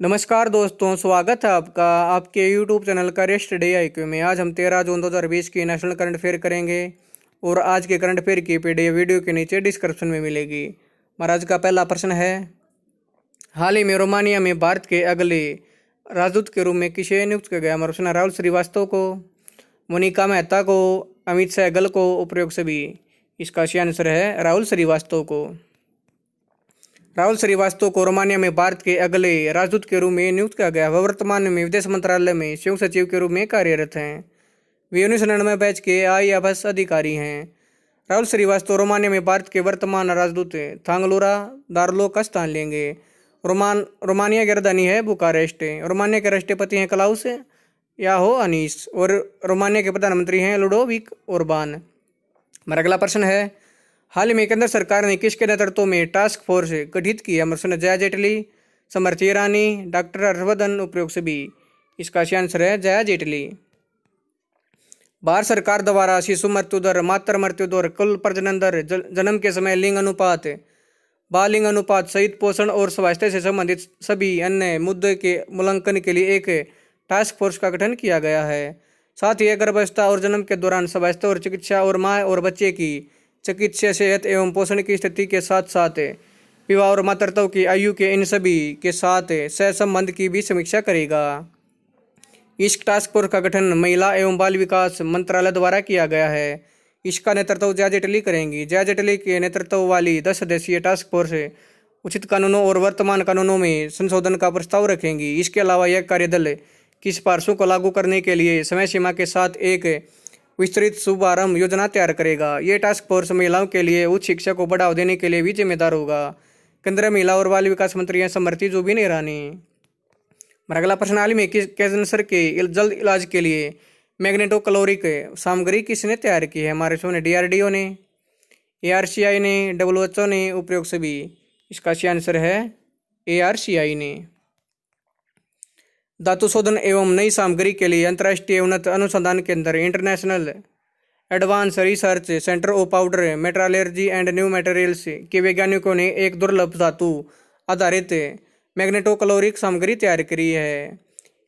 नमस्कार दोस्तों, स्वागत है आपका आपके यूट्यूब चैनल का रेस्ट डे आईक्यू में। आज हम 13 जून 2020 की नेशनल करंट अफेयर करेंगे और आज के करंट अफेयर की पीडीएफ वीडियो के नीचे डिस्क्रिप्शन में मिलेगी। महाराज का पहला प्रश्न है, हाल ही में रोमानिया में भारत के अगले राजदूत के रूप में किसे नियुक्त किया गया? प्रश्न राहुल श्रीवास्तव को, मोनिका मेहता को, अमित सहगल को, उपरोक्त सभी। इसका सही आंसर है राहुल श्रीवास्तव को। राहुल श्रीवास्तव को रोमानिया में भारत के अगले राजदूत के रूप में नियुक्त किया गया। वह वर्तमान में विदेश मंत्रालय में संयुक्त सचिव के रूप में कार्यरत हैं। वे 1999 बैच के IFS अधिकारी हैं। राहुल श्रीवास्तव रोमानिया में भारत के वर्तमान राजदूत थांगलूरा दार्लो का स्थान लेंगे। रोमानिया की राजधानी है बुकारेस्ट। रोमानिया के राष्ट्रपति हैं क्लाउस याहोआनिस और रोमानिया के प्रधानमंत्री हैं लुडोविक ओरबान। हमारा अगला प्रश्न है, हाल ही में केंद्र सरकार ने किसके नेतृत्व में टास्क फोर्स गठित की है? प्रश्न जया जेटली, स्मृति ईरानी, डॉक्टर हर्षवर्धन, उपरोक्त सभी। इसका सही आंसर है जया जेटली। भारत सरकार द्वारा शिशु मृत्यु दर, मातृ मृत्यु दर, कुल प्रजनन दर, जन्म के समय लिंग अनुपात, बाल लिंग अनुपात सहित पोषण और स्वास्थ्य से संबंधित सभी अन्य मुद्दों के मूल्यांकन के लिए एक टास्क फोर्स का गठन किया गया है। साथ ही गर्भावस्था और जन्म के दौरान स्वास्थ्य और चिकित्सा और माँ और बच्चे की चिकित्सा, सेहत एवं पोषण की स्थिति के साथ साथ विवाह और मातृत्व की आयु के इन सभी के साथ सहसंबंध की भी समीक्षा करेगा। इस टास्क फोर्स का गठन महिला एवं बाल विकास मंत्रालय द्वारा किया गया है। इसका नेतृत्व जया जेटली करेंगी। जया जेटली के नेतृत्व वाली 10 सदस्यीय टास्क फोर्स उचित कानूनों और वर्तमान कानूनों में संशोधन का प्रस्ताव रखेंगी। इसके अलावा यह कार्यदल की सिफारिशों को लागू करने के लिए समय सीमा के साथ एक विस्तृत शुभारंभ योजना तैयार करेगा। ये टास्क फोर्स महिलाओं के लिए उच्च शिक्षा को बढ़ावा देने के लिए भी जिम्मेदार होगा। केंद्रीय महिला और बाल विकास मंत्री हैं स्मृति जुबिन ईरानी। हमारा अगला प्रश्न, हाल ही में कैंसर के जल्द इलाज के लिए मैग्नेटोकैलोरिक सामग्री किसने तैयार की है? हमारे सामने DRDO ने, ARCI ने, WHO ने, उपरोक्त सभी। इसका सही आंसर है ARCI ने। धातु शोधन एवं नई सामग्री के लिए अंतर्राष्ट्रीय उन्नत अनुसंधान केंद्र international advance research centre of powder metrology and new materials के वैज्ञानिकों ने एक दुर्लभ धातु आधारित मैग्नेटोकैलोरिक सामग्री तैयार करी है।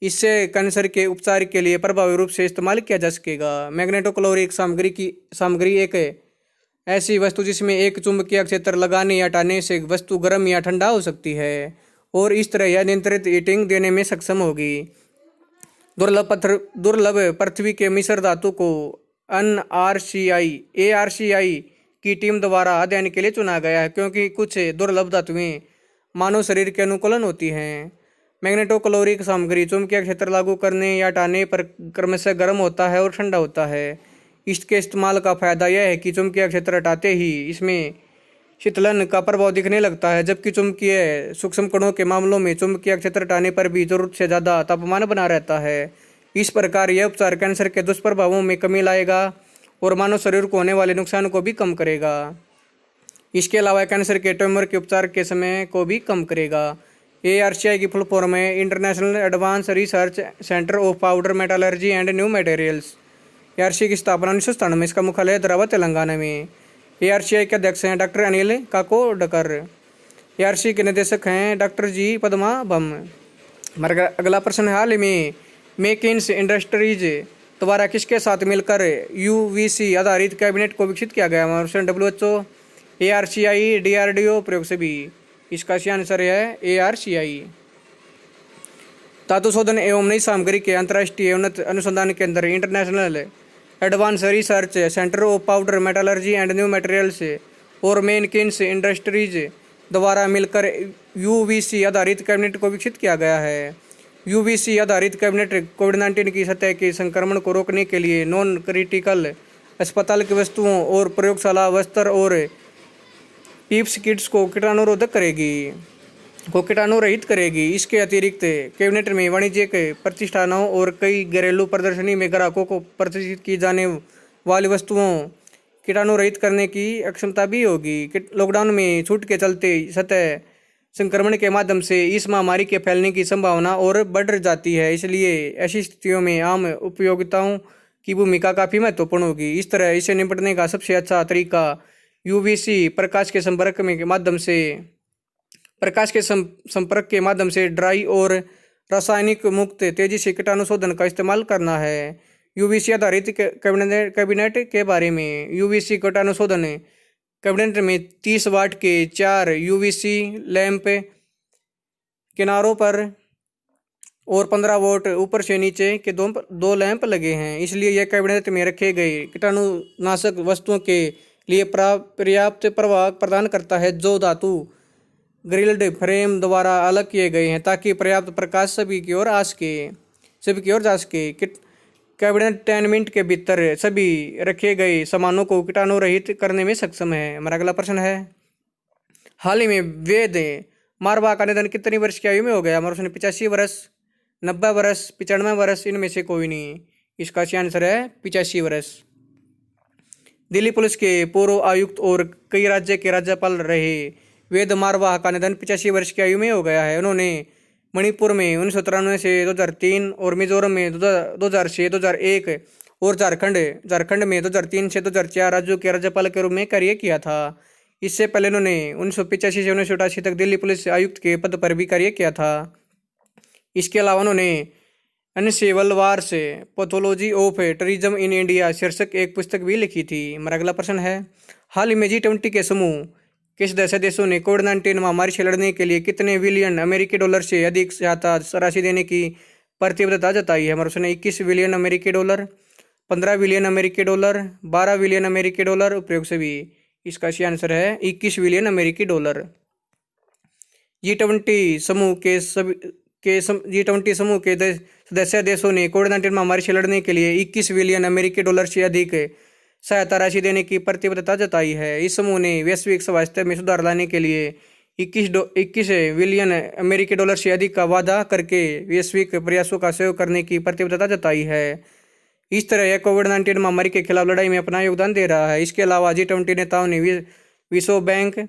इससे कैंसर के उपचार के लिए प्रभावी रूप से इस्तेमाल किया जा सकेगा। मैग्नेटोकैलोरिक सामग्री एक ऐसी वस्तु जिसमें एक चुंबकीय क्षेत्र लगाने या हटाने से वस्तु गर्म या ठंडा हो सकती है और इस तरह यह नियंत्रित हीटिंग देने में सक्षम होगी। दुर्लभ पृथ्वी के मिश्र धातु को ARCI की टीम द्वारा अध्ययन के लिए चुना गया है, क्योंकि कुछ दुर्लभ धातुएं मानव शरीर के अनुकूलन होती हैं। मैग्नेटोकैलोरिक सामग्री चुंबकीय क्षेत्र लागू करने या हटाने पर क्रमशः गर्म होता है और ठंडा होता है। इसके इस्तेमाल का फायदा यह है कि चुंबकीय क्षेत्र हटाते ही इसमें शीतलन का प्रभाव दिखने लगता है, जबकि चुंबकीय सूक्ष्म कणों के मामलों में चुंबकीय क्षेत्र हटाने पर भी जरूरत से ज़्यादा तापमान बना रहता है। इस प्रकार यह उपचार कैंसर के दुष्प्रभावों में कमी लाएगा और मानव शरीर को होने वाले नुकसान को भी कम करेगा। इसके अलावा कैंसर के ट्यूमर के उपचार के समय को भी कम करेगा। ARCI की फुल फॉर्म है international advance research centre of powder metallurgy and new materials. ARCI की स्थापना 1997 में, इसका मुख्यालय हैदराबाद तेलंगाना में। ARCI के अध्यक्ष हैं डॉक्टर अनिल काकोडकर। ARCI के निदेशक हैं डॉक्टर जी पद्मा बम। हमारा अगला प्रश्न है, हाल ही में मेकिन्स इंडस्ट्रीज द्वारा किसके साथ मिलकर UVC आधारित कैबिनेट को विकसित किया गया? WHO, ARCI, DRDO, प्रयोग सभी। इसका सही आंसर है ARCI। धातु शोधन एवं नई सामग्री के अंतर्राष्ट्रीय उन्नत अनुसंधान केंद्र international advance research centre of powder metallurgy and new materials और मेकिन्स इंडस्ट्रीज द्वारा मिलकर UVC आधारित कैबिनेट को विकसित किया गया है। UVC आधारित कैबिनेट कोविड-19 की सतह के संक्रमण को रोकने के लिए नॉन क्रिटिकल अस्पताल की वस्तुओं और प्रयोगशाला वस्त्र और टिप्स किट्स को कीटाणु रहित करेगी। इसके अतिरिक्त कैबिनेट में वाणिज्यिक प्रतिष्ठानों और कई घरेलू प्रदर्शनी में ग्राहकों को प्रदर्शित की जाने वाली वस्तुओं कीटाणु रहित करने की अक्षमता भी होगी। लॉकडाउन में छूट के चलते सतह संक्रमण के माध्यम से इस महामारी के फैलने की संभावना और बढ़ जाती है, इसलिए ऐसी स्थितियों में आम उपयोगिताओं की भूमिका काफ़ी महत्वपूर्ण होगी। इस तरह इससे निपटने का सबसे अच्छा तरीका UVC प्रकाश के संपर्क में के माध्यम से प्रकाश के संपर्क के माध्यम से ड्राई और रासायनिक मुक्त तेजी से कीटाणु शोधन का इस्तेमाल करना है। यूवीसी आधारित कैबिनेट के बारे में। यूवीसी कीटाणु शोधन कैबिनेट में 30 वाट के 4 यूवीसी लैंप किनारों पर और 15 वोल्ट ऊपर से नीचे के दो लैंप लगे हैं। इसलिए यह कैबिनेट में रखे गए कीटाणुनाशक वस्तुओं के लिए पर्याप्त प्रवाह प्रदान करता है, जो धातु ग्रिल्ड फ्रेम द्वारा अलग किए गए हैं ताकि पर्याप्त प्रकाश सभी की ओर जा सके। कैबिनेट 10 मिनट के भीतर सभी रखे गए सामानों को कीटाणु रहित करने में सक्षम है। हमारा अगला प्रश्न है, हाल ही में वेद मारवाह का निधन कितनी वर्ष की आयु में हो गया? हमारा प्रश्न 85 वर्ष, 90 वर्ष, 95 वर्ष, इनमें से कोई नहीं। इसका सही आंसर है 85 वर्ष। दिल्ली पुलिस के पूर्व आयुक्त और कई राज्य के राज्यपाल रहे वेद मारवाह का निधन 85 वर्ष की आयु में हो गया है। उन्होंने मणिपुर में 1993 से 2003 और मिजोरम में 2000 से 2001 और झारखंड में 2003 से 2004 राज्यों के राज्यपाल के रूप में कार्य किया था। इससे पहले उन्होंने 1985 से 1988 तक दिल्ली पुलिस आयुक्त के पद पर भी कार्य किया था। इसके अलावा उन्होंने uncivil wars pathology of terrorism in India शीर्षक एक पुस्तक भी लिखी थी। हमारा अगला प्रश्न है, हाल ही में G20 के समूह के सदस्य देशों ने कोविड-19 महामारी से लड़ने के लिए कितने बिलियन अमेरिकी डॉलर से अधिक सहायता राशि देने की प्रतिबद्धता जताई है? हमारा प्रश्न 21 बिलियन अमेरिकी डॉलर, 15 बिलियन अमेरिकी डॉलर, 12 बिलियन अमेरिकी डॉलर, उपयोग सभी। इसका सही आंसर है 21 बिलियन अमेरिकी डॉलर। G20 समूह के सदस्य देशों ने कोविड-19 महामारी से लड़ने के लिए 21 बिलियन अमेरिकी डॉलर से अधिक सहायता राशि देने की प्रतिबद्धता जताई है। इस समूह ने वैश्विक स्वास्थ्य में सुधार लाने के लिए 21 बिलियन अमेरिकी डॉलर से अधिक का वादा करके वैश्विक प्रयासों का सहयोग करने की प्रतिबद्धता जताई है। इस तरह यह कोविड-19 महामारी के खिलाफ लड़ाई में अपना योगदान दे रहा है। इसके अलावा G20 नेताओं ने विश्व बैंक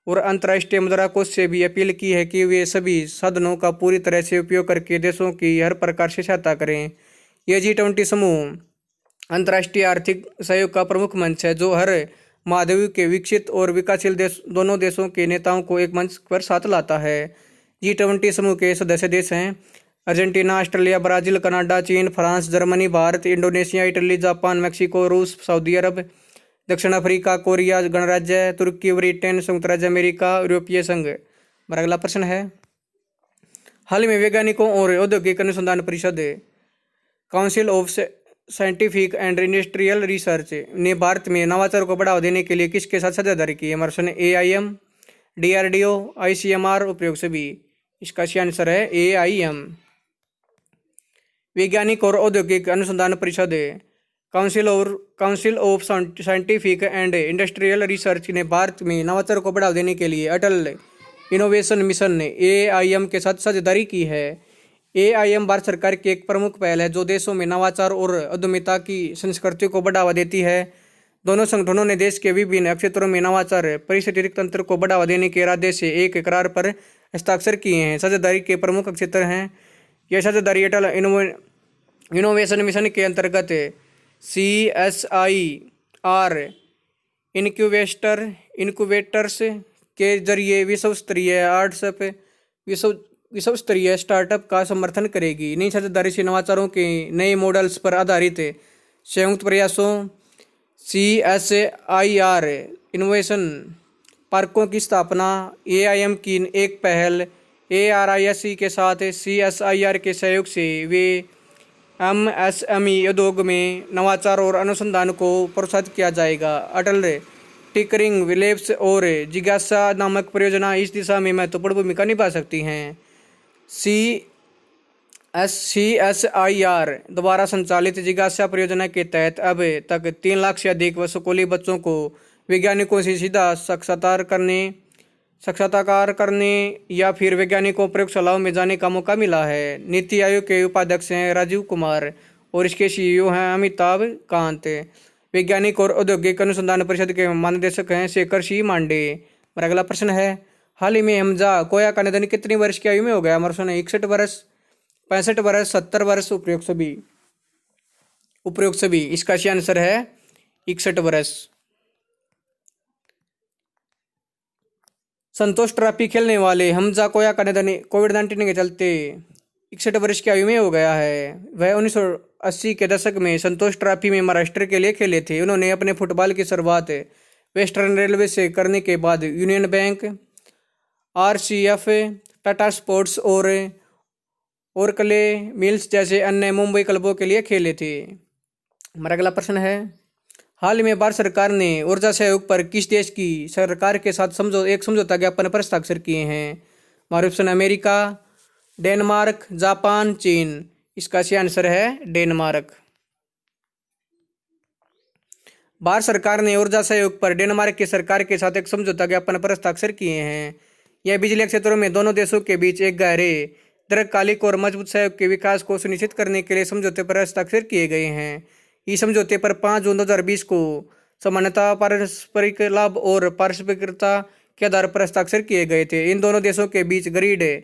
और अंतर्राष्ट्रीय मुद्रा कोष से भी अपील की है कि वे सभी साधनों का पूरी तरह से उपयोग करके देशों की हर प्रकार से सहायता करें। यह G20 समूह अंतर्राष्ट्रीय आर्थिक सहयोग का प्रमुख मंच है, जो हर महाद्वीप के विकसित और विकासशील दोनों देशों के नेताओं को एक मंच पर साथ लाता है। G20 समूह के सदस्य देश हैं अर्जेंटीना, ऑस्ट्रेलिया, ब्राजील, कनाडा, चीन, France, Germany, Bharat, Indonesia, Italy, Japan, Mexico, रूस, सऊदी अरब, दक्षिण अफ्रीका, कोरिया गणराज्य, तुर्की, ब्रिटेन, संयुक्त राज्य अमेरिका, यूरोपीय संघ। हमारा अगला प्रश्न है, हाल ही में वैज्ञानिकों और औद्योगिक अनुसंधान परिषद council of scientific and industrial research ने भारत में नवाचार को बढ़ावा देने के लिए किसके साथ साझेदारी की? हमारा प्रश्न AIM, DRDO, ICMR, उपयोग सभी। इसका सही आंसर है AIM। वैज्ञानिक और औद्योगिक अनुसंधान परिषद council of scientific and industrial research ने भारत में नवाचार को बढ़ावा देने के लिए अटल इनोवेशन मिशन AIM के साथ साझेदारी की है। AIM भारत सरकार की एक प्रमुख पहल है जो देशों में नवाचार और उद्यमिता की संस्कृति को बढ़ावा देती है। दोनों संगठनों ने देश के विभिन्न क्षेत्रों में नवाचार पारिस्थितिक तंत्र को बढ़ावा देने के इरादे से एक करार पर हस्ताक्षर किए हैं। साझेदारी के प्रमुख क्षेत्र हैं, यह साझेदारी अटल इनोवेशन मिशन के अंतर्गत CSIR इनक्यूबेटर्स के जरिए विश्व स्तरीय स्टार्टअप का समर्थन करेगी। नई साझेदारी से नवाचारों के नए मॉडल्स पर आधारित संयुक्त प्रयासों CSIR इनोवेशन पार्कों की स्थापना, AIM की एक पहल ARISE के साथ CSIR के सहयोग से वे MSME उद्योग में नवाचार और अनुसंधान को प्रोत्साहित किया जाएगा। अटल टिंकरिंग लैब्स और जिज्ञासा नामक परियोजना इस दिशा में महत्वपूर्ण भूमिका निभा सकती हैं। CSIR द्वारा संचालित जिज्ञासा परियोजना के तहत अब तक 3 लाख से अधिक स्कूली बच्चों को वैज्ञानिकों से सीधा साक्षात्कार करने या फिर वैज्ञानिकों प्रयोगशालाओं में जाने का मौका मिला है। नीति आयोग के उपाध्यक्ष हैं राजीव कुमार और इसके CEO हैं अमिताभ कांत। वैज्ञानिक और औद्योगिक अनुसंधान परिषद के महानिदेशक हैं शेखर सी मांडे। मेरा अगला प्रश्न है, हाल ही में हमजा कोया का निधन कितनी वर्ष की आयु में हो गया? हमारा प्रश्न 61 वर्ष, 65 वर्ष, 70 वर्ष, उपयोग सभी। इसका सही आंसर है 61 वर्ष। संतोष ट्रॉफी खेलने वाले हमजा कोया का निधन कोविड-19 के चलते 61 वर्ष की आयु में हो गया है। वह 1980 के दशक में संतोष ट्रॉफी में महाराष्ट्र के लिए खेले थे। उन्होंने अपने फुटबॉल की शुरुआत वेस्टर्न रेलवे से करने के बाद union bank, RCF, Tata sports और ओरकले मिल्स जैसे अन्य मुंबई क्लबों के लिए खेले थे। हमारा अगला प्रश्न है, हाल में भारत सरकार ने ऊर्जा सहयोग पर किस देश की सरकार के साथ एक समझौता ज्ञापन पर हस्ताक्षर किए हैं? हमारे ऑप्शन अमेरिका, डेनमार्क, जापान, चीन। इसका सही आंसर है डेनमार्क। भारत सरकार ने ऊर्जा सहयोग पर डेनमार्क की सरकार के साथ एक समझौता ज्ञापन पर हस्ताक्षर किए हैं। यह बिजली क्षेत्रों में दोनों देशों के बीच एक गहरे, दीर्घकालिक और मजबूत सहयोग के विकास को सुनिश्चित करने के लिए समझौते पर हस्ताक्षर किए गए हैं। इस समझौते पर 5 जून 2020 को समानता, पारस्परिक लाभ और पारस्परिकता के आधार पर हस्ताक्षर किए गए थे। इन दोनों देशों के बीच grid,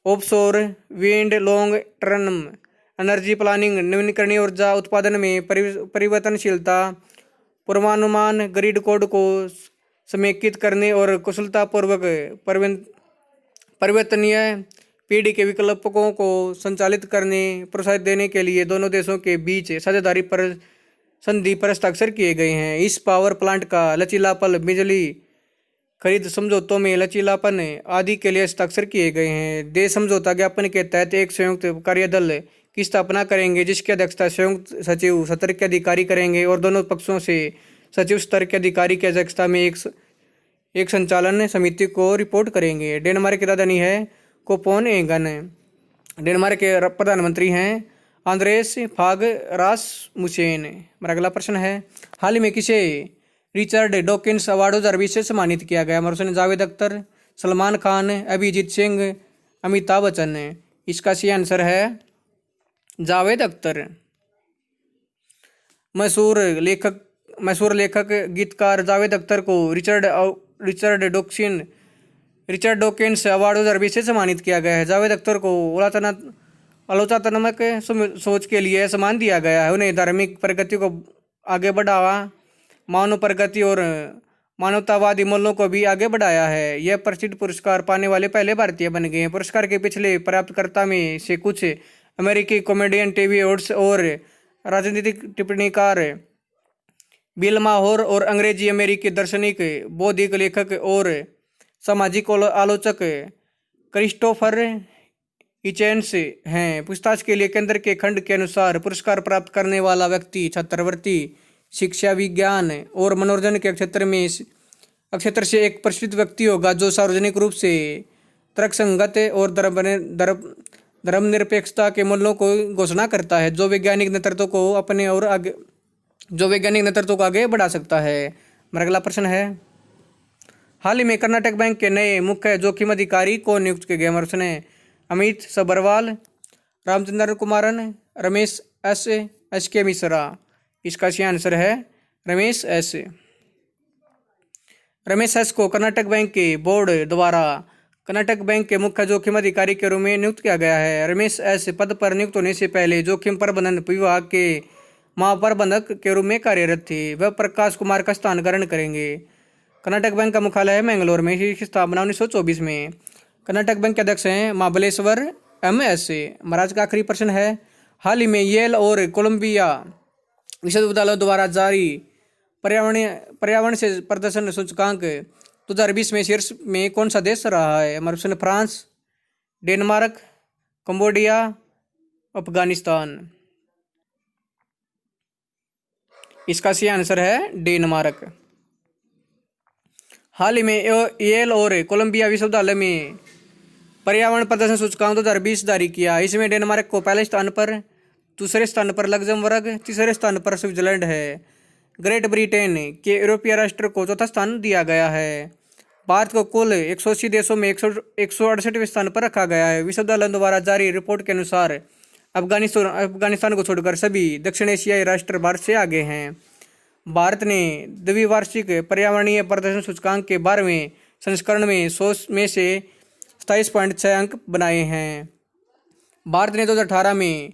offshore wind, long term energy planning, नवीकरणीय ऊर्जा उत्पादन में परिवर्तनशीलता, पूर्वानुमान, ग्रिड कोड को समेकित करने और कुशलतापूर्वक परिवर्तनीय पीढ़ी के विकल्पों को संचालित करने प्रोत्साहित देने के लिए दोनों देशों के बीच साझेदारी पर संधि पर हस्ताक्षर किए गए हैं। इस पावर प्लांट का लचीलापन, बिजली खरीद समझौतों में लचीलापन आदि के लिए हस्ताक्षर किए गए हैं। देश समझौता ज्ञापन के तहत एक संयुक्त कार्यदल की स्थापना करेंगे, जिसकी अध्यक्षता संयुक्त सचिव स्तर के अधिकारी करेंगे और दोनों पक्षों से सचिव स्तर के अधिकारी की अध्यक्षता में एक संचालन समिति को रिपोर्ट करेंगे। डेनमार्क की राजधानी है कोपेनहेगन। डेनमार्क के प्रधानमंत्री हैं आंद्रेस फाग रासमुसेन। हमारा अगला प्रश्न है, हाल ही में किसे रिचर्ड डॉकिंस अवार्ड 2020 से सम्मानित किया गया? हमारे ऑप्शन जावेद अख्तर, सलमान खान, अभिजीत सिंह, अमिताभ बच्चन। इसका सही आंसर है जावेद अख्तर। मशहूर लेखक गीतकार जावेद अख्तर को रिचर्ड डॉकिंस अवार्ड 2020 से सम्मानित किया गया है। जावेद अख्तर को आलोचनात्मक सोच के लिए सम्मान दिया गया है। उन्हें धार्मिक प्रगति को आगे बढ़ावा, मानव प्रगति और मानवतावादी मूल्यों को भी आगे बढ़ाया है। यह प्रसिद्ध पुरस्कार पाने वाले पहले भारतीय बन गए हैं। पुरस्कार के पिछले प्राप्तकर्ता में से कुछ अमेरिकी कॉमेडियन, टीवी होस्ट और राजनीतिक टिप्पणीकार बिल माहौर और अंग्रेजी अमेरिकी दार्शनिक, बौद्धिक लेखक और सामाजिक आलोचक क्रिस्टोफर हिचेन्स हैं। पूछताछ के लिए केंद्र के खंड के अनुसार पुरस्कार प्राप्त करने वाला व्यक्ति छात्रवृत्ति, शिक्षा, विज्ञान और मनोरंजन के क्षेत्र से एक प्रसिद्ध व्यक्ति होगा जो सार्वजनिक रूप से तर्कसंगत और धर्मनिरपेक्षता के मूल्यों को घोषणा करता है, जो वैज्ञानिक नेतृत्व को आगे बढ़ा सकता है। हमारा अगला प्रश्न है, हाल ही में कर्नाटक बैंक के नए मुख्य जोखिम अधिकारी को नियुक्त किए गए? हमारे ऑप्शन है अमित सबरवाल, रामचंद्र कुमारन, रमेश एस के मिश्रा। इसका सही आंसर है रमेश एस को कर्नाटक बैंक के बोर्ड द्वारा कर्नाटक बैंक के मुख्य जोखिम अधिकारी के रूप में नियुक्त किया गया है। रमेश एस पद पर नियुक्त होने से पहले जोखिम प्रबंधन विभाग के महाप्रबंधक के रूप में कार्यरत थे। वह प्रकाश कुमार का स्थान ग्रहण करेंगे। कर्नाटक बैंक का मुख्यालय है मैंगलोर में। इसकी स्थापना 1924 में। कर्नाटक बैंक के अध्यक्ष हैं महाबलेश्वर MS। महाराज का आखिरी प्रश्न है, हाल ही में येल और कोलंबिया विश्वविद्यालयों द्वारा जारी पर्यावरण से प्रदर्शन सूचकांक 2020 में शीर्ष में कौन सा देश रहा है? हमारे option France, Denmark, Cambodia, Afghanistan. इसका सही आंसर है डेनमार्क। हाल ही में येल और कोलंबिया विश्वविद्यालय में पर्यावरण प्रदर्शन सूचकांक 2020 जारी किया। इसमें डेनमार्क को पहले स्थान पर, दूसरे स्थान पर लग्जमबर्ग, तीसरे स्थान पर स्विट्जरलैंड है। ग्रेट ब्रिटेन के यूरोपीय राष्ट्र को चौथा स्थान दिया गया है। भारत को कुल 180 देशों में 168वें स्थान पर रखा गया है। विश्वविद्यालय द्वारा जारी रिपोर्ट के अनुसार अफगानिस्तान को छोड़कर सभी दक्षिण एशियाई राष्ट्र भारत से आगे हैं। भारत ने द्विवार्षिक पर्यावरणीय प्रदर्शन सूचकांक के 12वें संस्करण में 100 में से 27.6 अंक बनाए हैं। भारत ने 2018 में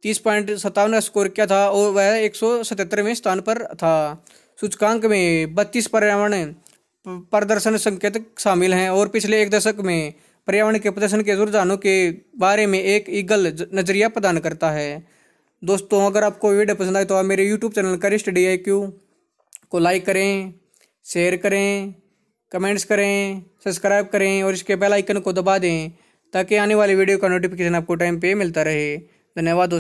30.57 स्कोर किया था और वह 177वें स्थान पर था। सूचकांक में 32 पर्यावरण प्रदर्शन संकेत शामिल हैं और पिछले एक दशक में पर्यावरण के प्रदर्शन के रुझानों के बारे में एक ईगल नजरिया प्रदान करता है। दोस्तों, अगर आपको वीडियो पसंद आए तो आप मेरे यूट्यूब चैनल करिष्ट DIQ को लाइक करें, शेयर करें, कमेंट्स करें, सब्सक्राइब करें और इसके बेल आइकन को दबा दें ताकि आने वाली वीडियो का नोटिफिकेशन आपको टाइम पे मिलता रहे। धन्यवाद।